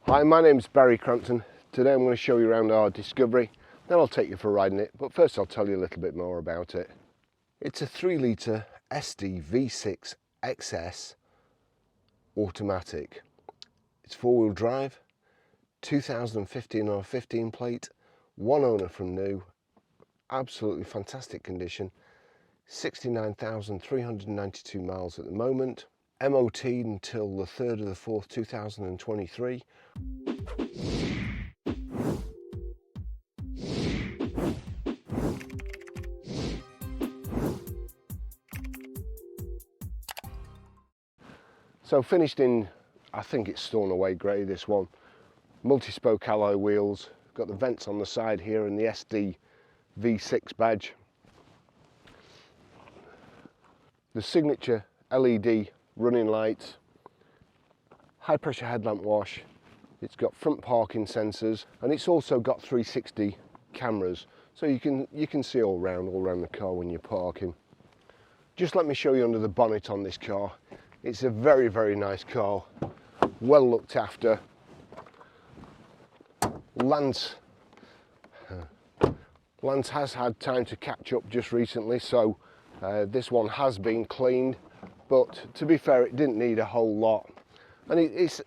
Hi, my name's Barry Crampton. Today I'm going to show you around our Discovery, then I'll take you for a ride in it, but first I'll tell you a little bit more about it. It's a 3 litre SD V6 XS automatic. It's 4-wheel drive, 2015 or 15 plate, one owner from new, absolutely fantastic condition, 69,392 miles at the moment, MOT until the 3rd of the 4th 2023. So finished in, I think it's Stone Away grey, this one. Multi-spoke alloy wheels, got the vents on the side here and the SD V6 badge. The signature LED running lights, high pressure headlamp wash. It's got front parking sensors and it's also got 360 cameras, so you can see all around the car when you're parking. Just let me show you under the bonnet on this car. It's a very, very nice car, well looked after. Lance has had time to catch up just recently, so this one has been cleaned, but to be fair, it didn't need a whole lot. And it's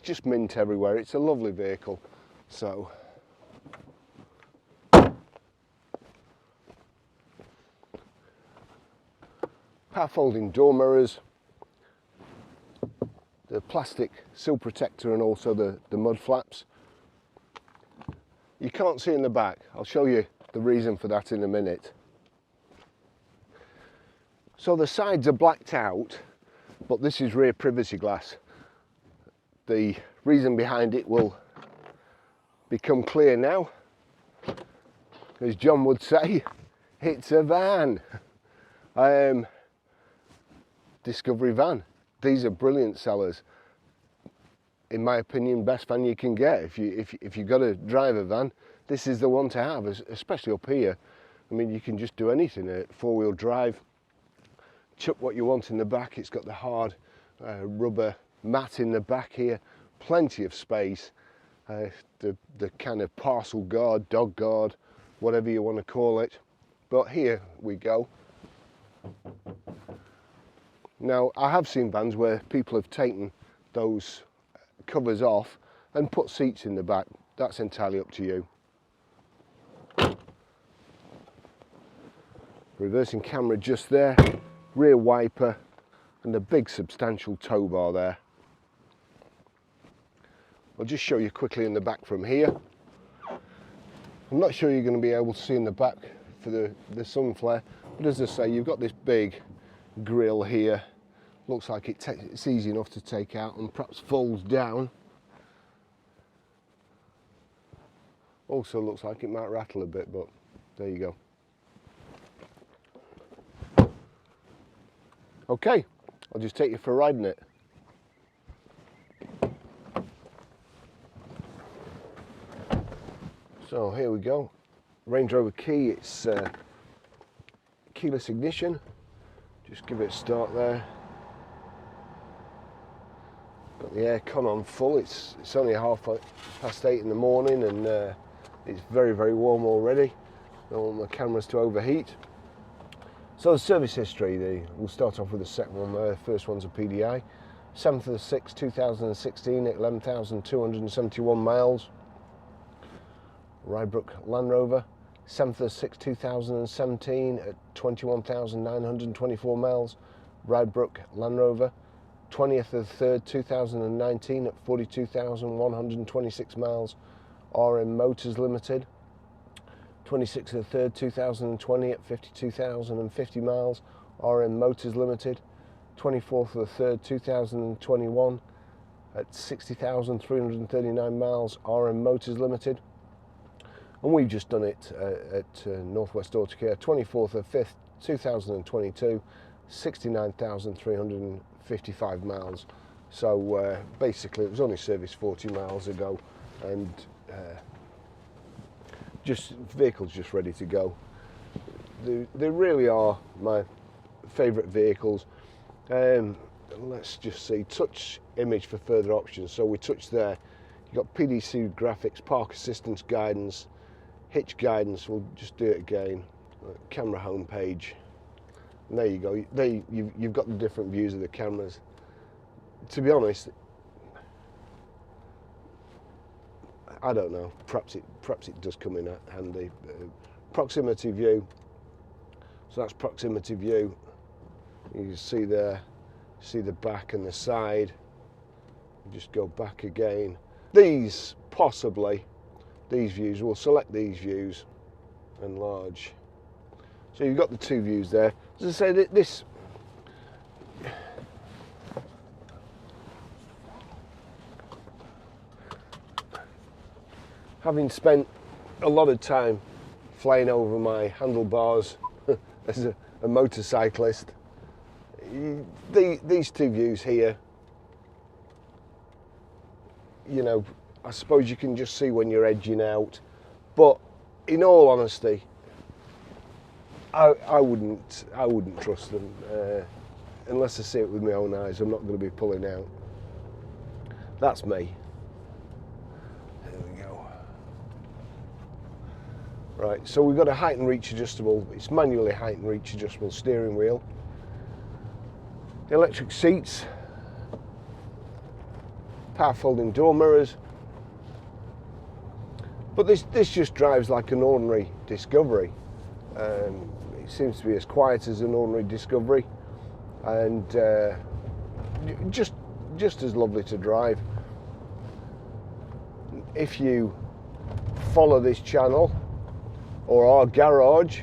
just mint everywhere. It's a lovely vehicle. So power folding door mirrors, the plastic sill protector and also the mud flaps. You can't see in the back. I'll show you the reason for that in a minute. So the sides are blacked out, but this is rear privacy glass. The reason behind it will become clear now. As John would say, it's a van. Discovery van. These are brilliant sellers. In my opinion, best van you can get. If you've got to drive a van, this is the one to have, especially up here. I mean, you can just do anything. 4-wheel drive, chuck what you want in the back. It's got the hard rubber mat in the back here, plenty of space. The kind of parcel guard, dog guard, whatever you want to call it. But here we go. Now, I have seen vans where people have taken those covers off and put seats in the back. That's entirely up to you. Reversing camera just there, rear wiper and a big substantial tow bar there. I'll just show you quickly in the back from here. I'm not sure you're going to be able to see in the back for the sun flare, but as I say, you've got this big grille here. Looks like it's easy enough to take out and perhaps folds down. Also looks like it might rattle a bit, but there you go. Okay, I'll just take you for a ride in it. So here we go. Range Rover key, it's keyless ignition. Just give it a start there. Got the aircon on full. It's only 8:30 in the morning and it's very, very warm already. Don't want my cameras to overheat. So the service history, we'll start off with the second one there. First one's a PDI. 7th of the 6th, 2016 at 11,271 miles. Rybrook Land Rover. 7th of the 6th, 2017 at 21,924 miles. Rybrook Land Rover. 20th of the 3rd, 2019 at 42,126 miles. RM Motors Limited. 26th of the 3rd, 2020 at 52,050 miles. RM Motors Limited. 24th of the 3rd, 2021 at 60,339 miles. RM Motors Limited. And we've just done it at Northwest Autocare. 24th of the 5th, 2022, 69,355 miles. So basically it was only serviced 40 miles ago, and vehicles just ready to go. They really are my favourite vehicles. Let's just see, touch image for further options. So we touch there, You've got PDC graphics, park assistance guidance, hitch guidance. We'll just do it again. Camera home page. And there you go. You've got the different views of the cameras. To be honest, I don't know. Perhaps it does come in handy. Proximity view. So that's proximity view. You can see there. See the back and the side. Just go back again. These views. We'll select these views. Enlarge. So you've got the two views there. As I say, this. Having spent a lot of time flying over my handlebars as a motorcyclist, these two views here, you know, I suppose you can just see when you're edging out, but in all honesty, I wouldn't trust them unless I see it with my own eyes. I'm not going to be pulling out. That's me. There we go. Right, so we've got a height and reach adjustable. It's manually height and reach adjustable steering wheel. Electric seats. Power folding door mirrors. But this just drives like an ordinary Discovery. It seems to be as quiet as an ordinary Discovery, and just as lovely to drive. If you follow this channel or our garage,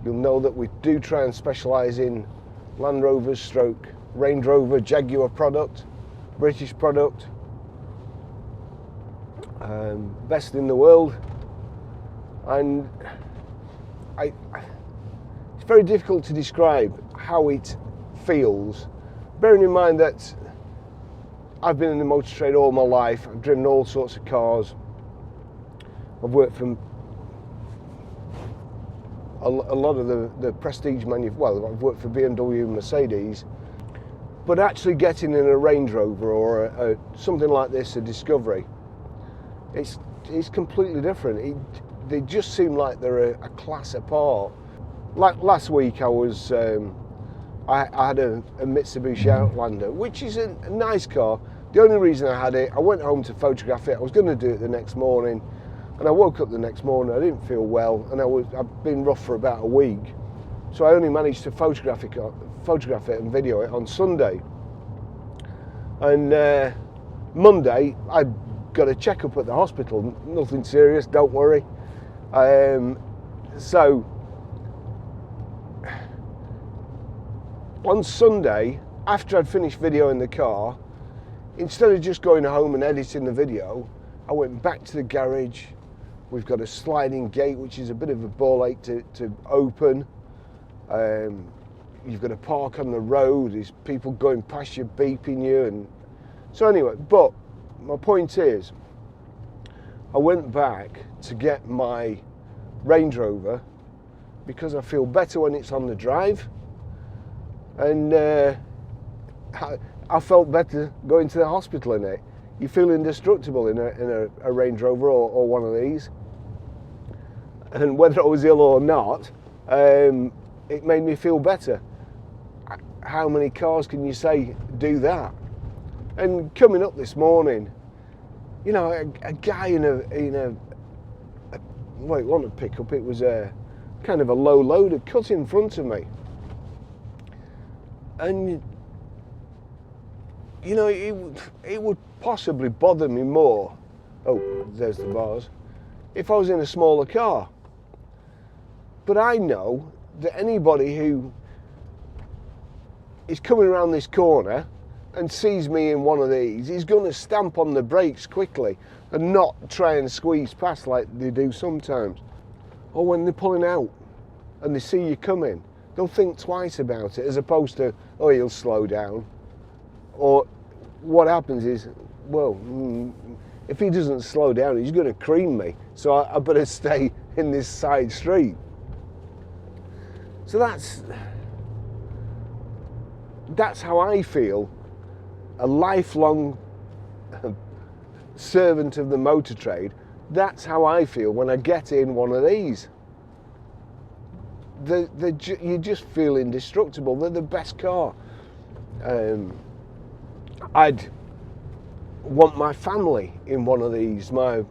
you'll know that we do try and specialise in Land Rovers stroke Range Rover Jaguar product, British product, best in the world. And it's very difficult to describe how it feels, bearing in mind that I've been in the motor trade all my life. I've driven all sorts of cars. I've worked for a lot of the prestige well, I've worked for BMW and Mercedes, but actually getting in a Range Rover or something like this, a Discovery, it's completely different. They just seem like they're a class apart. Like last week, I had a Mitsubishi Outlander, which is a nice car. The only reason I had it, I went home to photograph it. I was going to do it the next morning, and I woke up the next morning. I didn't feel well, and I'd been rough for about a week, so I only managed to photograph it and video it on Sunday. And Monday, I got a checkup at the hospital. Nothing serious, don't worry. So on Sunday, after I'd finished videoing the car, instead of just going home and editing the video, I went back to the garage. We've got a sliding gate, which is a bit of a ball ache to open. You've got to park on the road. There's people going past you, beeping you. And so anyway, but my point is, I went back to get my Range Rover because I feel better when it's on the drive. And I felt better going to the hospital in it. You feel indestructible in a Range Rover or one of these. And whether I was ill or not, it made me feel better. How many cars can you say do that? And coming up this morning, you know, a guy in a well, it wasn't a pickup, it was a kind of a low loader cut in front of me. And you know, it would possibly bother me more, oh, there's the bars, if I was in a smaller car. But I know that anybody who is coming around this corner and sees me in one of these is going to stamp on the brakes quickly and not try and squeeze past like they do sometimes. Or when they're pulling out and they see you coming, they'll think twice about it, as opposed to, oh, he'll slow down. Or what happens is, well, if he doesn't slow down, he's going to cream me, so I better stay in this side street. So that's how I feel. A lifelong servant of the motor trade. That's how I feel when I get in one of these. You just feel indestructible. They're the best car. I'd want my family in one of these, my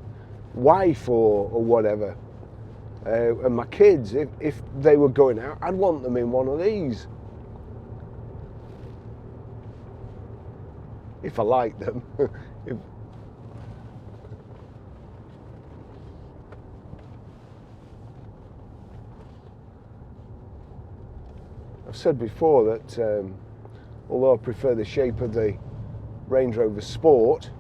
wife or whatever, and my kids, if they were going out, I'd want them in one of these. If I like them. I've said before that although I prefer the shape of the Range Rover Sport,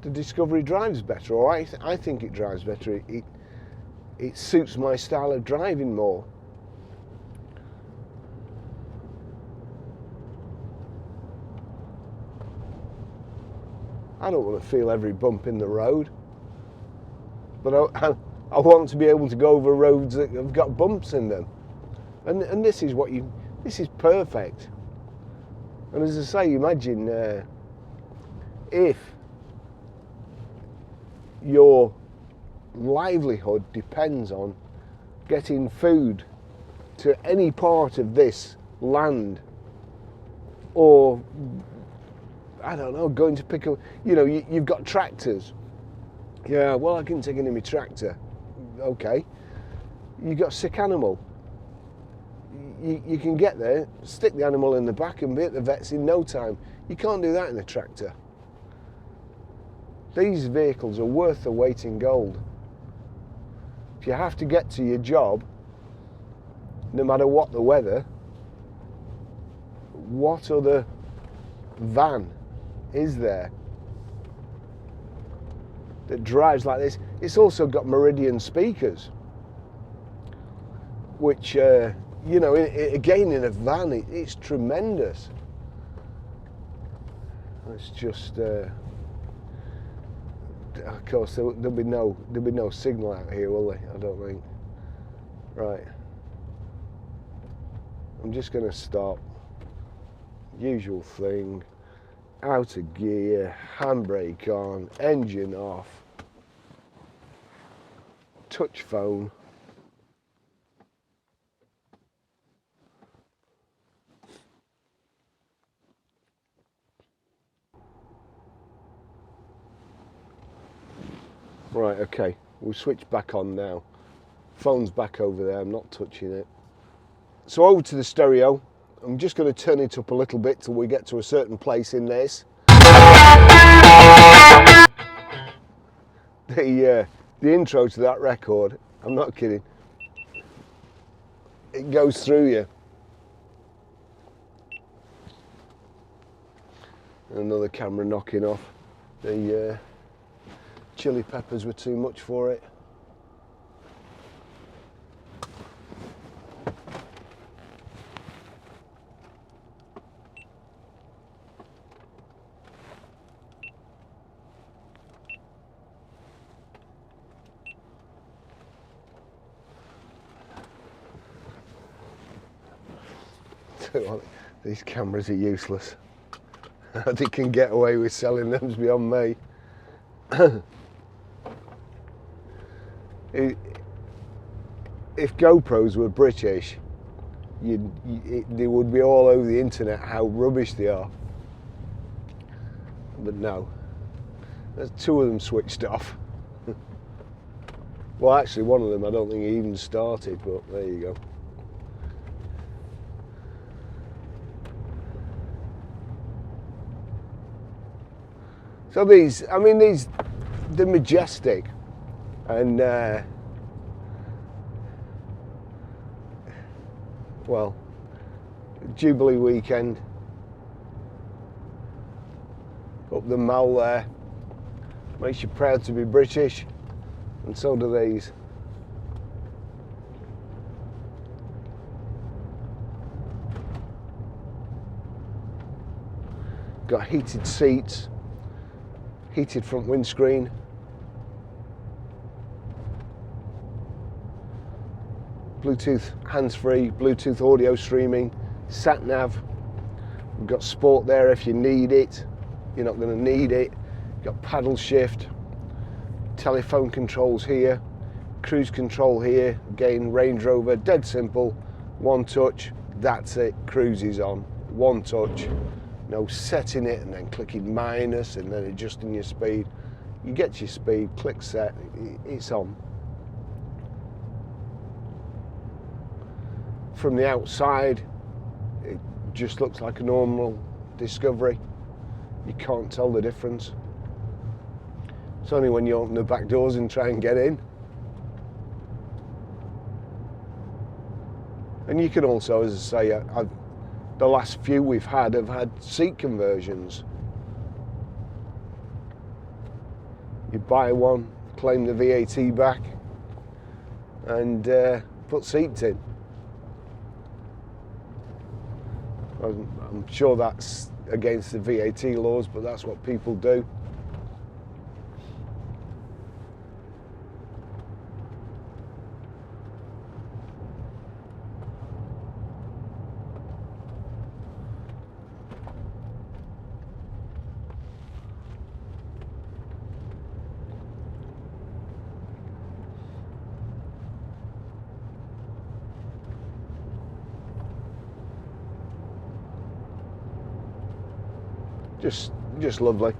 the Discovery drives better, or I think it drives better. It suits my style of driving more. I don't want to feel every bump in the road, but I want to be able to go over roads that have got bumps in them, and this is this is perfect. And as I say, imagine if your livelihood depends on getting food to any part of this land, or I don't know, going to pick up, you've got tractors. Yeah, well, I can take it in my tractor. Okay. You've got a sick animal. You can get there, stick the animal in the back and be at the vet's in no time. You can't do that in a tractor. These vehicles are worth the weight in gold. If you have to get to your job, no matter what the weather, what other van is there that drives like this? It's also got Meridian speakers, which again, in a van, it's tremendous. It's just of course there'll be no signal out here, will they? I don't think. Right, I'm just going to stop. Usual thing. Out of gear, handbrake on, engine off, touch phone. Right, okay, we'll switch back on now. Phone's back over there, I'm not touching it. So over to the stereo. I'm just going to turn it up a little bit till we get to a certain place in this. The intro to that record, I'm not kidding, it goes through you. Another camera knocking off. The chili peppers were too much for it. These cameras are useless. How they can get away with selling them's beyond me. If GoPros were British, they would be all over the internet how rubbish they are. But no, there's two of them switched off. Well, actually, one of them I don't think he even started, but there you go. So these, they're majestic, and well, Jubilee weekend, up the Mall there, makes you proud to be British, and so do these. Got heated seats, heated front windscreen, Bluetooth hands-free, Bluetooth audio streaming, sat nav. We've got sport there if you need it. you're not going to need it. You've got paddle shift, telephone controls here, cruise control here. Again, Range Rover, dead simple, one touch, that's it, cruise is on, one touch. No setting it and then clicking minus and then adjusting your speed. You get your speed, click set, it's on. From the outside, it just looks like a normal Discovery. You can't tell the difference. It's only when you open the back doors and try and get in. And you can also, as I say, the last few we've had have had seat conversions. You buy one, claim the VAT back, and put seats in. I'm sure that's against the VAT laws, but that's what people do. Just lovely.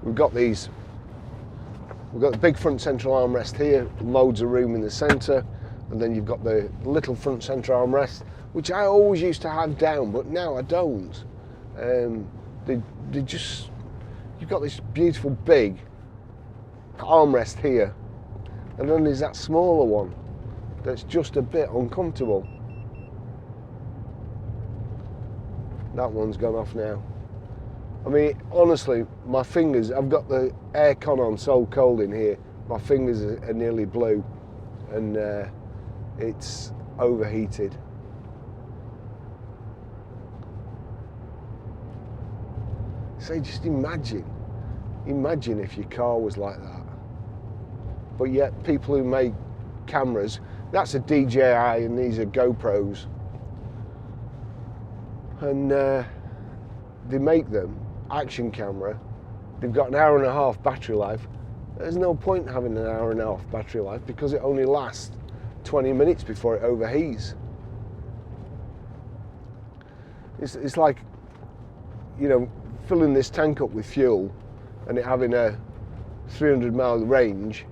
We've got the big front central armrest here, loads of room in the centre, and then you've got the little front centre armrest, which I always used to have down, but now I don't. You've got this beautiful big armrest here, and then there's that smaller one that's just a bit uncomfortable. That one's gone off now. I mean, honestly, my fingers, I've got the aircon on so cold in here, my fingers are nearly blue, and it's overheated. So just imagine if your car was like that. But yet, people who make cameras, that's a DJI and these are GoPros, and they make them action camera. They've got an hour and a half battery life. There's no point having an hour and a half battery life because it only lasts 20 minutes before it overheats. It's like, you know, filling this tank up with fuel and it having a 300-mile range,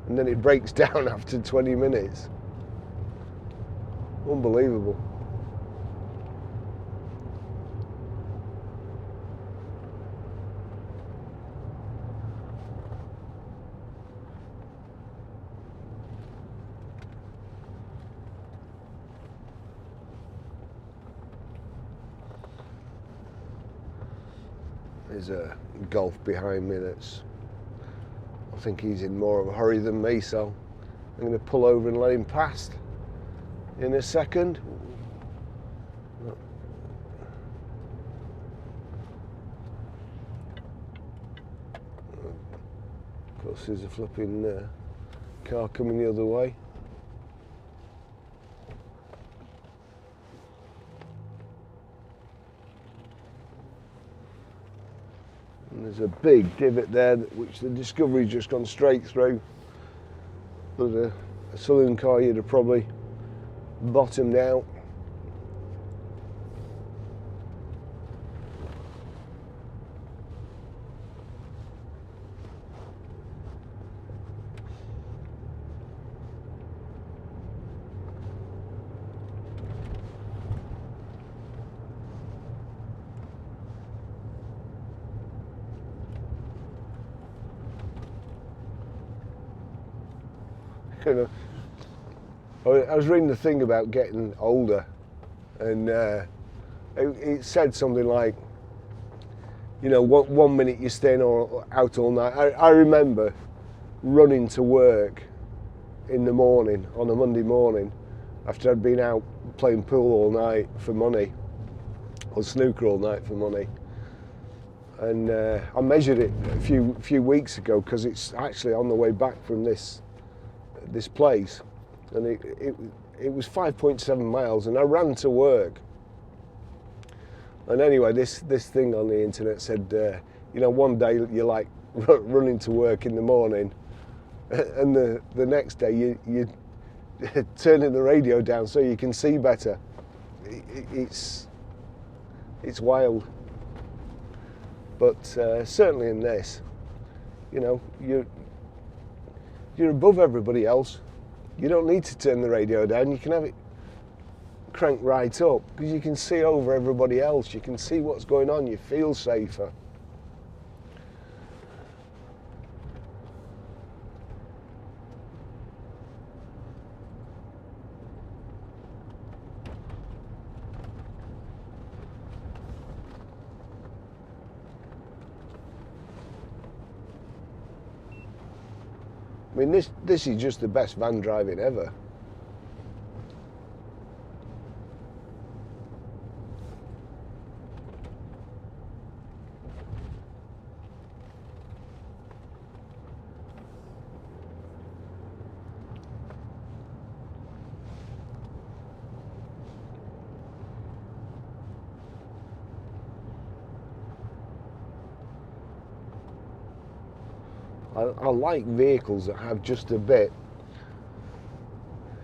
and then it breaks down after 20 minutes. Unbelievable. There's a Golf behind me that's, I think he's in more of a hurry than me, so I'm going to pull over and let him past in a second. Of course, there's a flipping car coming the other way. And there's a big divot there, which the Discovery's just gone straight through. But a saloon car, you'd have probably bottomed out. You know, I was reading the thing about getting older, and it said something like, you know, one minute you're staying out all night. I remember running to work in the morning, on a Monday morning, after I'd been out playing pool all night for money, or snooker all night for money. And I measured it a few weeks ago, because it's actually on the way back from this place, and it was 5.7 miles, and I ran to work. And anyway, this thing on the internet said You know, one day you're like running to work in the morning, and the next day you're turning the radio down so you can see better. It's wild. But certainly in this, you know, you're above everybody else. You don't need to turn the radio down. You can have it cranked right up because you can see over everybody else. You can see what's going on. You feel safer. I mean, this is just the best van driving ever. I like vehicles that have just a bit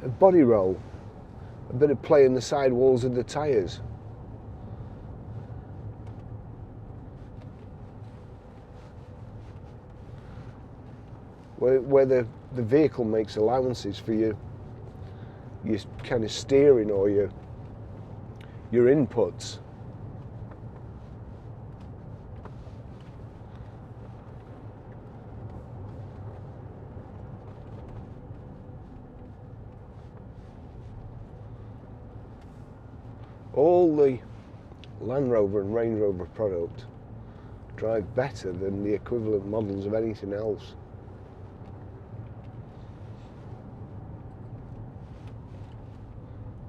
of body roll, a bit of play in the sidewalls of the tyres. Where the vehicle makes allowances for your kind of steering or your inputs. All the Land Rover and Range Rover product drive better than the equivalent models of anything else.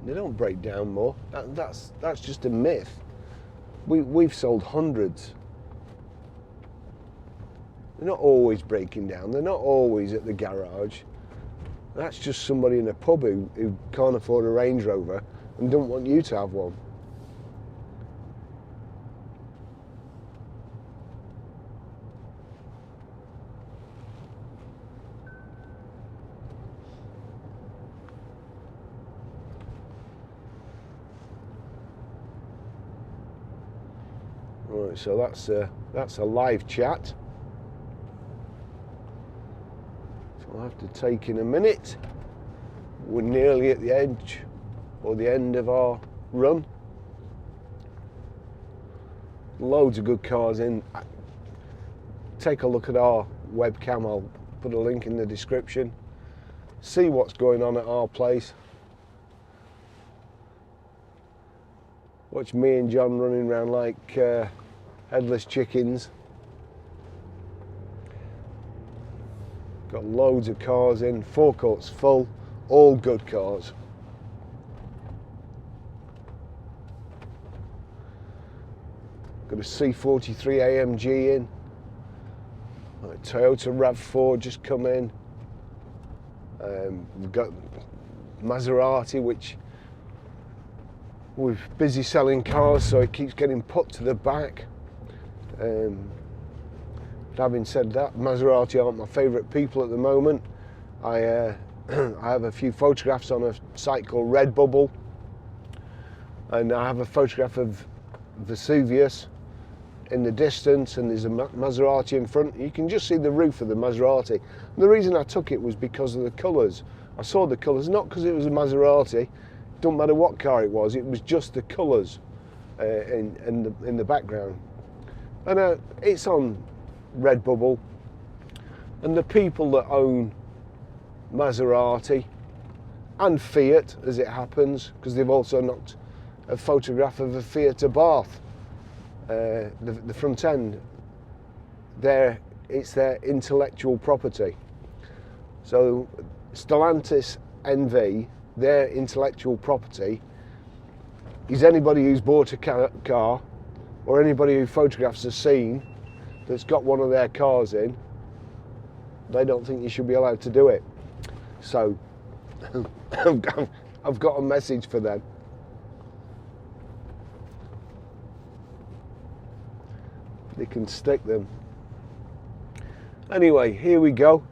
They don't break down more. That's just a myth. We've sold hundreds. They're not always breaking down. They're not always at the garage. That's just somebody in a pub who can't afford a Range Rover and don't want you to have one. Right, so that's a live chat. So I'll have to take in a minute. We're nearly at the edge or the end of our run. Loads of good cars in. Take a look at our webcam. I'll put a link in the description. See what's going on at our place. Watch me and John running around like headless chickens. Got loads of cars in, forecourt's full, all good cars. Got a C43 AMG in, a Toyota RAV4 just come in. We've got Maserati, which we're busy selling cars, so it keeps getting put to the back. Having said that, Maserati aren't my favourite people at the moment. I have a few photographs on a site called Redbubble, and I have a photograph of Vesuvius in the distance, and there's a Maserati in front. You can just see the roof of the Maserati. And the reason I took it was because of the colours. I saw the colours, not because it was a Maserati. Don't matter what car it was just the colours in the background. And it's on Redbubble, and the people that own Maserati and Fiat, as it happens, because they've also knocked a photograph of a Fiat Abarth, the front end, it's their intellectual property. So Stellantis NV, their intellectual property, is anybody who's bought a car or anybody who photographs a scene that's got one of their cars in. They don't think you should be allowed to do it. So I've got a message for them. they can stick them. Anyway, here we go.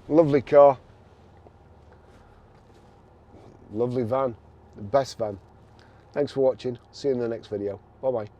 Lovely car. Lovely van. The best van. Thanks for watching. See you in the next video. Bye bye.